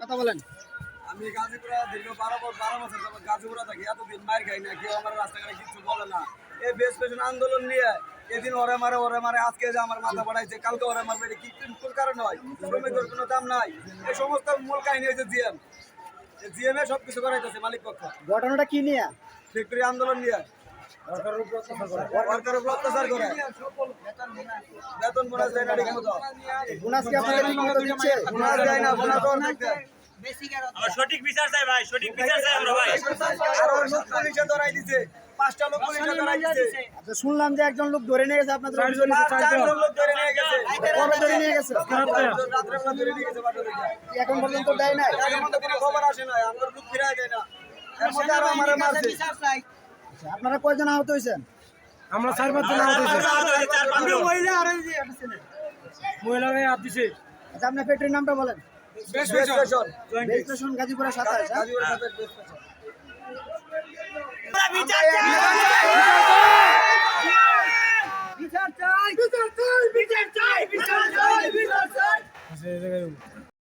কথা বলেন। আমি গাজীপুরে দীর্ঘ 12 বছর যাবত গাজীপুরে থাকি, এতদিন মার খাই না, কেউ আমার রাস্তাঘাটে কিছু বলে না। এই বেশ পেছন আন্দোলন নিয়ে এদিন ওরে মারে, আজকে যে আমার মাথা বাড়াইছে, কালকে ওরে মারবে, এটা কি কোন কারণে হয়? শ্রমিকের কোনো দাম নাই। এই সমস্ত মূল কাহিনী হয়েছে জিএম এ সবকিছু করাইতেছে মালিক পক্ষ। ঘটনাটা কি নিয়ে? ফ্যাক্টরি আন্দোলন নিয়ে ওয়ার্কারের উপর অত্যাচার করে, বেতন বোনাস দেয় না, ঠিক মতো বোনাস কি আপনাদের ঠিকমতো দিচ্ছে? বোনাস দেয় না, বোনাস ওর দেখতে সঠিক বিচার চাই ভাই, সঠিক বিচার চাই আমরা ভাই। আর ওর লোক পুলিশে ধরাই দিছে, 5টা লোক পুলিশে ধরাই দিছে। আচ্ছা, শুনলাম যে একজন লোক ধরে নিয়ে গেছে আপনাদের অভিযোগ নিয়ে। 4জন লোক ধরে নিয়ে গেছে, কবে ধরে নিয়ে গেছে? রাত্রেবেলা ধরে নিয়ে গেছে বাটা থেকে। এখন পর্যন্ত দেয় নাই। এখন তো কোনো খবর আসে না, আমার লোক ফিরায় দেয় না। এর মধ্যে আরো আমারে মারছে। আচ্ছা, আপনারা কয়জন আহত হয়েছেন? আমরা 4-5 জন আহত হয়েছে। মহিলারা হাত দিছে। আচ্ছা, আপনার ফ্যাক্টরির নামটা বলেন। বেশ পেছন বেস স্টেশন গাজীপুরের 27। গাজীপুরের সাথে বেশ পেছন। বিচার চাই, বিচার চাই, বিচার চাই, বিচার চাই, বিচার চাই, বিচার চাই। আচ্ছা, এই জায়গায়